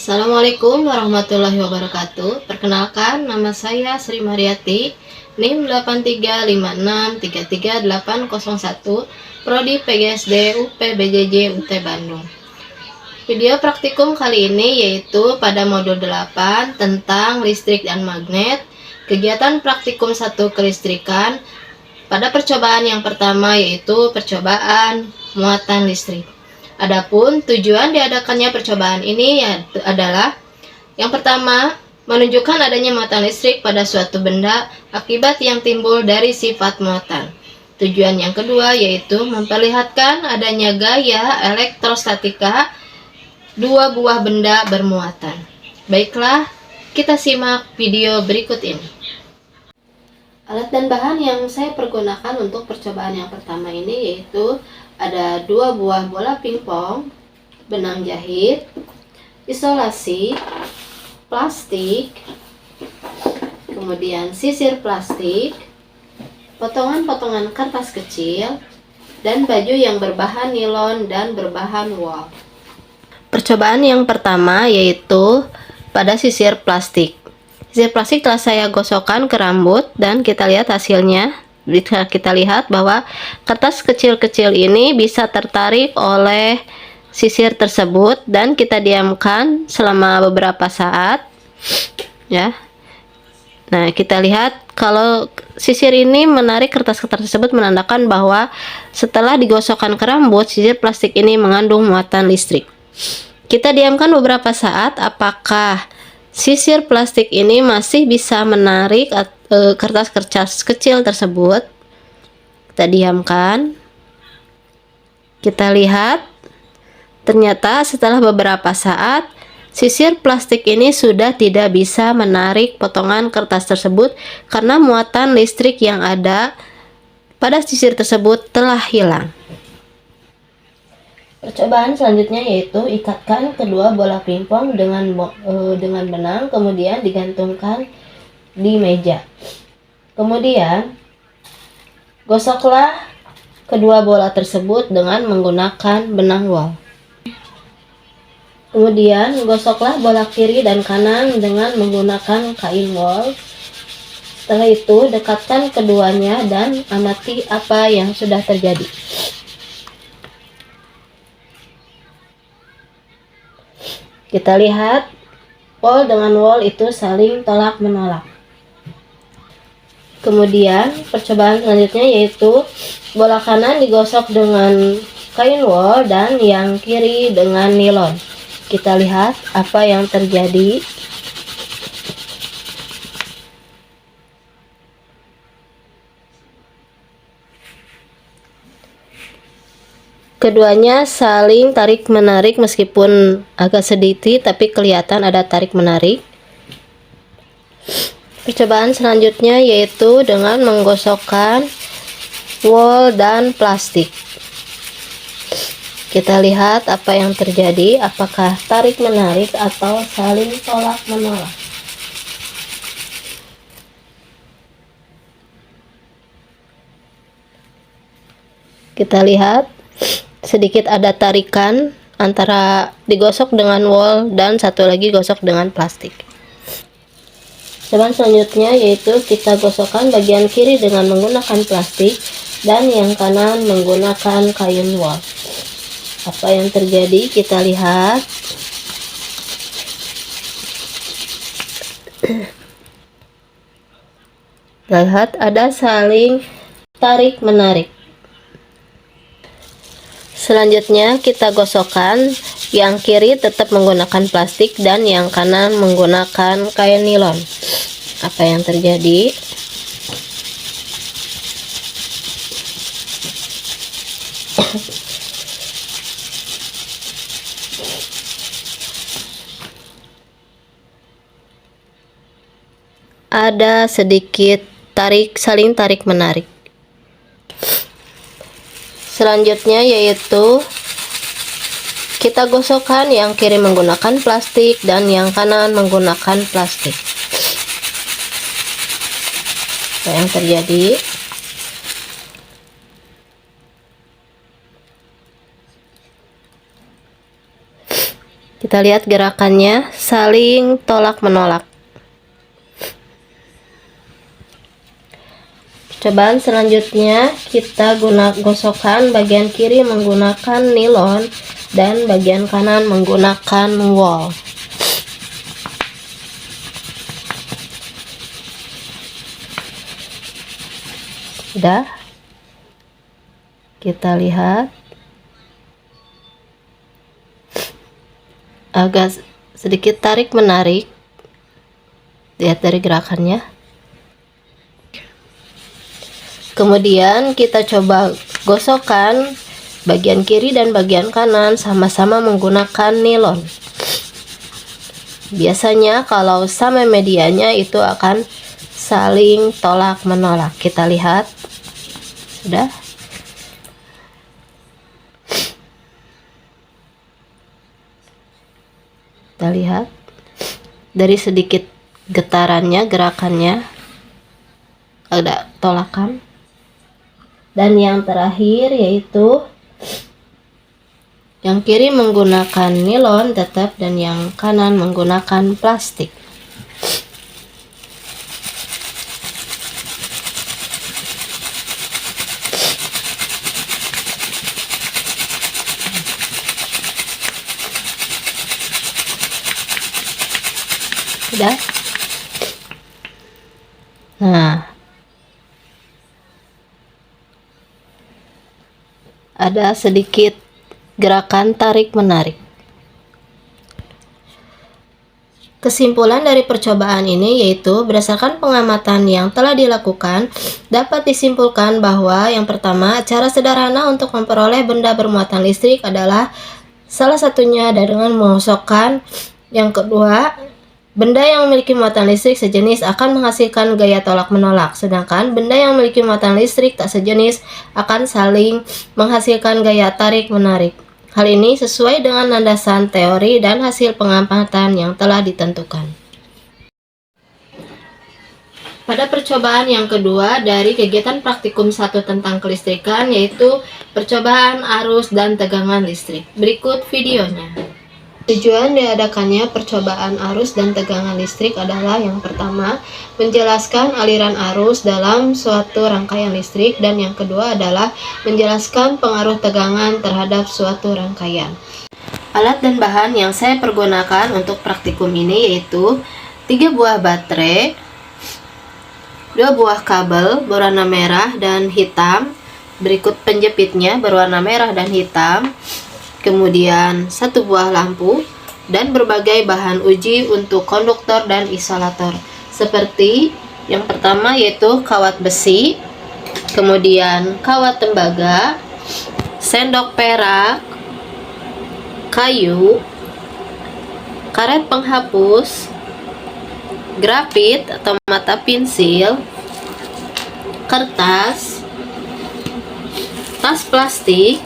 Assalamualaikum warahmatullahi wabarakatuh. Perkenalkan, nama saya Sri Mariati, NIM 8356333801, Prodi PGSD UPBJJ UT Bandung. Video praktikum kali ini yaitu pada modul 8 tentang listrik dan magnet, kegiatan praktikum 1 kelistrikan. Pada percobaan yang pertama yaitu percobaan muatan listrik. Adapun tujuan diadakannya percobaan ini adalah yang pertama, menunjukkan adanya muatan listrik pada suatu benda akibat yang timbul dari sifat muatan. Tujuan yang kedua yaitu memperlihatkan adanya gaya elektrostatika dua buah benda bermuatan. Baiklah, kita simak video berikut ini. Alat dan bahan yang saya pergunakan untuk percobaan yang pertama ini yaitu ada 2 buah bola pingpong, benang jahit, isolasi, plastik, kemudian sisir plastik, potongan-potongan kertas kecil, dan baju yang berbahan nilon dan berbahan wol. Percobaan yang pertama yaitu pada sisir plastik. Sisir plastik telah saya gosokkan ke rambut dan kita lihat hasilnya. Bisa kita lihat bahwa kertas kecil-kecil ini bisa tertarik oleh sisir tersebut dan kita diamkan selama beberapa saat ya. Nah, kita lihat kalau sisir ini menarik kertas-kertas tersebut menandakan bahwa setelah digosokkan ke rambut, sisir plastik ini mengandung muatan listrik. Kita diamkan beberapa saat, apakah sisir plastik ini masih bisa menarik kertas-kertas kecil tersebut. Kita diamkan. Kita lihat, ternyata setelah beberapa saat sisir plastik ini sudah tidak bisa menarik potongan kertas tersebut karena muatan listrik yang ada pada sisir tersebut telah hilang. Percobaan selanjutnya yaitu ikatkan kedua bola pingpong dengan benang, kemudian digantungkan di meja. Kemudian gosoklah kedua bola tersebut dengan menggunakan benang wol. Kemudian gosoklah bola kiri dan kanan dengan menggunakan kain wol. Setelah itu dekatkan keduanya dan amati apa yang sudah terjadi. Kita lihat wol dengan wol itu saling tolak menolak. Kemudian percobaan selanjutnya yaitu bola kanan digosok dengan kain wol dan yang kiri dengan nilon. Kita lihat apa yang terjadi. Keduanya saling tarik menarik meskipun agak sedikit tapi kelihatan ada tarik menarik. Percobaan selanjutnya yaitu dengan menggosokkan wol dan plastik. Kita lihat apa yang terjadi, apakah tarik menarik atau saling tolak menolak. Kita lihat sedikit ada tarikan antara digosok dengan wol dan satu lagi gosok dengan plastik. Percobaan selanjutnya yaitu kita gosokkan bagian kiri dengan menggunakan plastik dan yang kanan menggunakan kain wol. Apa yang terjadi kita lihat. Lihat ada saling tarik menarik. Selanjutnya kita gosokkan, yang kiri tetap menggunakan plastik dan yang kanan menggunakan kain nilon. Apa yang terjadi? Ada sedikit saling tarik menarik. Selanjutnya yaitu kita gosokkan, yang kiri menggunakan plastik dan yang kanan menggunakan plastik. Apa yang terjadi? Kita lihat gerakannya saling tolak-menolak. Percobaan selanjutnya kita gosokkan bagian kiri menggunakan nilon dan bagian kanan menggunakan wol. Sudah, kita lihat agak sedikit tarik menarik, lihat dari gerakannya. Kemudian kita coba gosokkan bagian kiri dan bagian kanan sama-sama menggunakan nilon. Biasanya kalau sama medianya itu akan saling tolak menolak. Kita lihat, sudah. Kita lihat dari sedikit getarannya, gerakannya ada tolakan. Dan yang terakhir yaitu yang kiri menggunakan nilon tetap dan yang kanan menggunakan plastik. Sudah. Nah, ada sedikit gerakan tarik-menarik. Kesimpulan dari percobaan ini yaitu berdasarkan pengamatan yang telah dilakukan, dapat disimpulkan bahwa yang pertama, cara sederhana untuk memperoleh benda bermuatan listrik adalah salah satunya dengan mengosokkan. Yang kedua, benda yang memiliki muatan listrik sejenis akan menghasilkan gaya tolak-menolak, sedangkan benda yang memiliki muatan listrik tak sejenis akan saling menghasilkan gaya tarik-menarik. Hal ini sesuai dengan landasan teori dan hasil pengamatan yang telah ditentukan. Pada percobaan yang kedua dari kegiatan praktikum 1 tentang kelistrikan, yaitu percobaan arus dan tegangan listrik. Berikut videonya. Tujuan diadakannya percobaan arus dan tegangan listrik adalah yang pertama, menjelaskan aliran arus dalam suatu rangkaian listrik, dan yang kedua adalah menjelaskan pengaruh tegangan terhadap suatu rangkaian. Alat dan bahan yang saya pergunakan untuk praktikum ini yaitu 3 buah baterai, 2 buah kabel berwarna merah dan hitam, berikut penjepitnya berwarna merah dan hitam, kemudian 1 buah lampu, dan berbagai bahan uji untuk konduktor dan isolator. Seperti yang pertama yaitu kawat besi, kemudian kawat tembaga, sendok perak, kayu, karet penghapus, grafit atau mata pensil, kertas, tas plastik,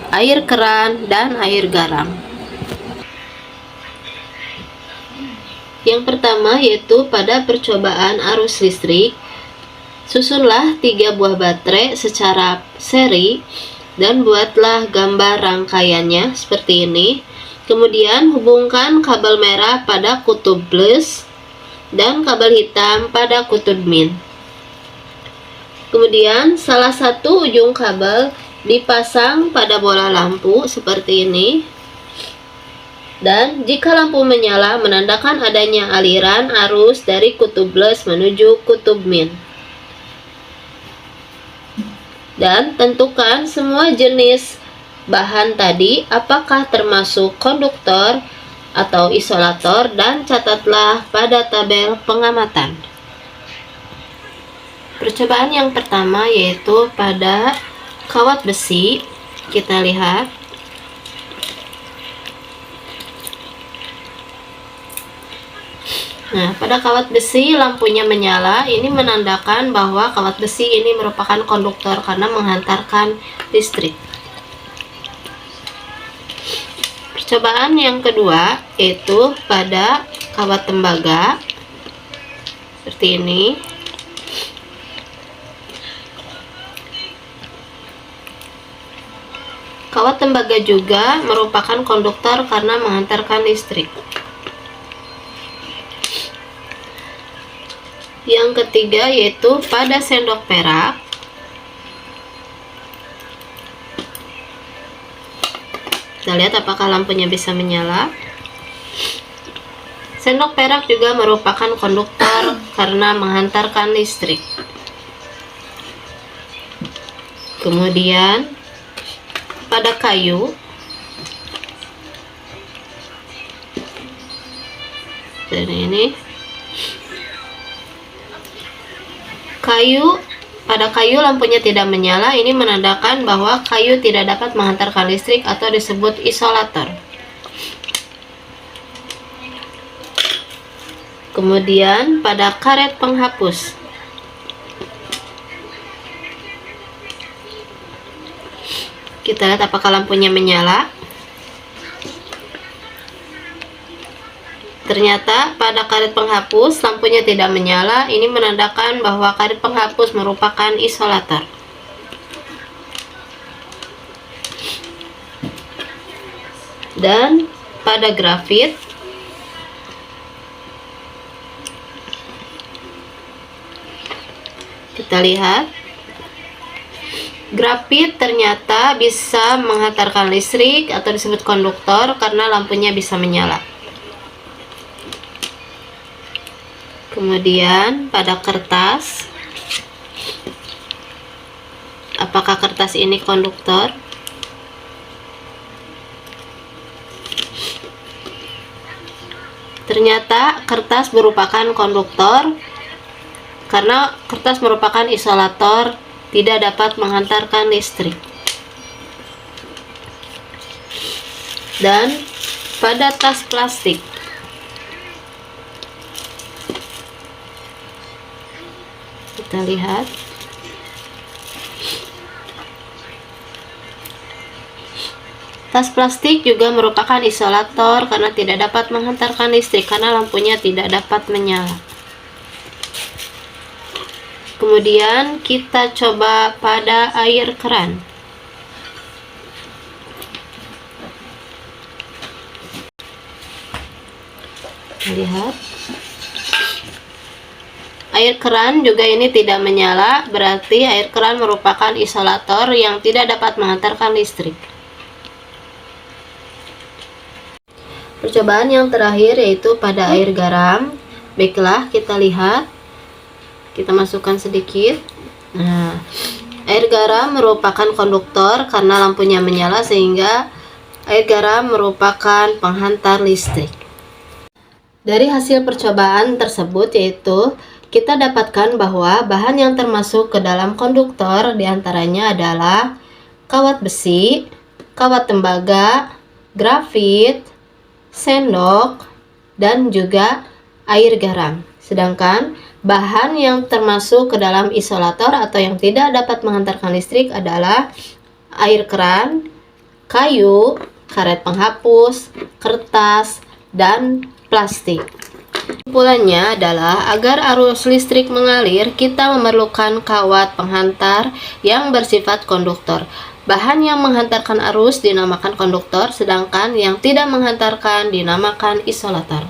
air keran, dan air garam. Yang pertama yaitu pada percobaan arus listrik, susunlah 3 buah baterai secara seri dan buatlah gambar rangkaiannya seperti ini. Kemudian hubungkan kabel merah pada kutub plus dan kabel hitam pada kutub min. Kemudian salah satu ujung kabel dipasang pada bola lampu seperti ini, dan jika lampu menyala menandakan adanya aliran arus dari kutub plus menuju kutub min. Dan tentukan semua jenis bahan tadi apakah termasuk konduktor atau isolator, dan catatlah pada tabel pengamatan. Percobaan yang pertama yaitu pada kawat besi. Kita lihat nah, pada kawat besi lampunya menyala. Ini menandakan bahwa kawat besi ini merupakan konduktor karena menghantarkan listrik. Percobaan yang kedua yaitu pada kawat tembaga seperti ini. Kawat tembaga juga merupakan konduktor karena menghantarkan listrik. Yang ketiga yaitu pada sendok perak. Kita lihat apakah lampunya bisa menyala. Sendok perak juga merupakan konduktor karena menghantarkan listrik. Kemudian pada kayu, dan ini pada kayu lampunya tidak menyala. Ini menandakan bahwa kayu tidak dapat menghantarkan listrik atau disebut isolator. Kemudian pada karet penghapus, kita lihat apakah lampunya menyala. Ternyata pada karet penghapus lampunya tidak menyala. Ini menandakan bahwa karet penghapus merupakan isolator. Dan pada grafit, kita lihat grafit ternyata bisa menghantarkan listrik atau disebut konduktor karena lampunya bisa menyala. Kemudian pada kertas, apakah kertas ini konduktor? Ternyata kertas merupakan konduktor karena kertas merupakan isolator, tidak dapat menghantarkan listrik. Dan pada tas plastik, kita lihat tas plastik juga merupakan isolator karena tidak dapat menghantarkan listrik karena lampunya tidak dapat menyala. Kemudian kita coba pada air keran. Lihat, air keran juga ini tidak menyala, berarti air keran merupakan isolator yang tidak dapat menghantarkan listrik. Percobaan yang terakhir yaitu pada air garam. Baiklah, kita lihat. Kita masukkan sedikit. Nah, air garam merupakan konduktor karena lampunya menyala, sehingga air garam merupakan penghantar listrik. Dari hasil percobaan tersebut yaitu kita dapatkan bahwa bahan yang termasuk ke dalam konduktor diantaranya adalah kawat besi, kawat tembaga, grafit, sendok, dan juga air garam. Sedangkan bahan yang termasuk ke dalam isolator atau yang tidak dapat menghantarkan listrik adalah air keran, kayu, karet penghapus, kertas, dan plastik. Kesimpulannya adalah agar arus listrik mengalir, kita memerlukan kawat penghantar yang bersifat konduktor. Bahan yang menghantarkan arus dinamakan konduktor, sedangkan yang tidak menghantarkan dinamakan isolator.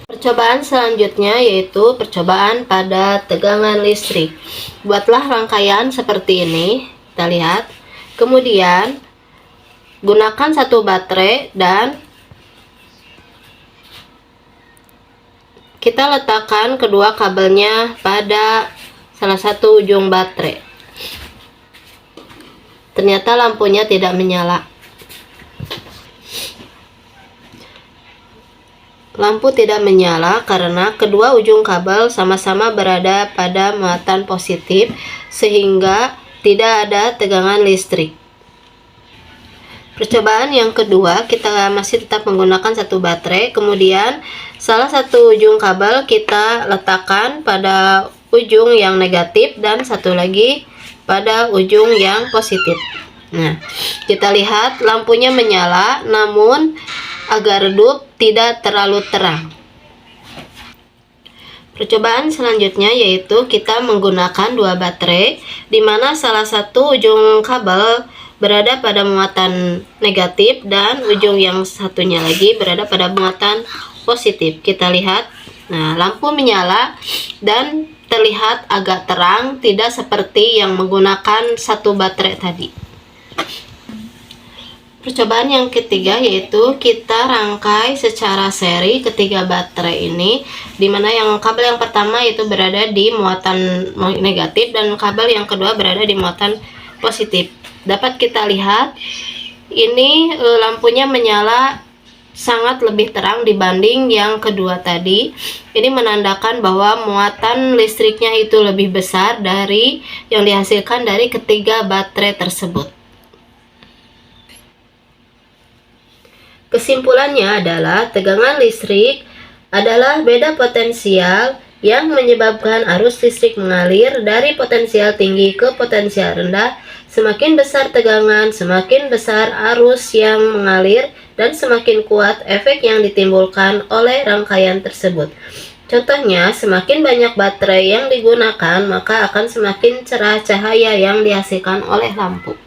Percobaan selanjutnya yaitu percobaan pada tegangan listrik. Buatlah rangkaian seperti ini, kita lihat. Kemudian gunakan satu baterai dan kita letakkan kedua kabelnya pada salah satu ujung baterai. Ternyata lampunya tidak menyala. Lampu tidak menyala karena kedua ujung kabel sama-sama berada pada muatan positif, sehingga tidak ada tegangan listrik. Percobaan yang kedua, kita masih tetap menggunakan satu baterai, kemudian salah satu ujung kabel kita letakkan pada ujung yang negatif dan satu lagi pada ujung yang positif. Nah, kita lihat lampunya menyala, namun agak redup, tidak terlalu terang. Percobaan selanjutnya yaitu kita menggunakan dua baterai, di mana salah satu ujung kabel berada pada muatan negatif dan ujung yang satunya lagi berada pada muatan positif. Kita lihat, nah lampu menyala dan terlihat agak terang, tidak seperti yang menggunakan satu baterai tadi. Percobaan yang ketiga yaitu kita rangkai secara seri ketiga baterai ini, dimana yang kabel yang pertama itu berada di muatan negatif dan kabel yang kedua berada di muatan positif. Dapat kita lihat ini lampunya menyala sangat lebih terang dibanding yang kedua tadi. Ini menandakan bahwa muatan listriknya itu lebih besar dari yang dihasilkan dari ketiga baterai tersebut. Kesimpulannya adalah tegangan listrik adalah beda potensial yang menyebabkan arus listrik mengalir dari potensial tinggi ke potensial rendah. Semakin besar tegangan, semakin besar arus yang mengalir dan semakin kuat efek yang ditimbulkan oleh rangkaian tersebut. Contohnya, semakin banyak baterai yang digunakan, maka akan semakin cerah cahaya yang dihasilkan oleh lampu.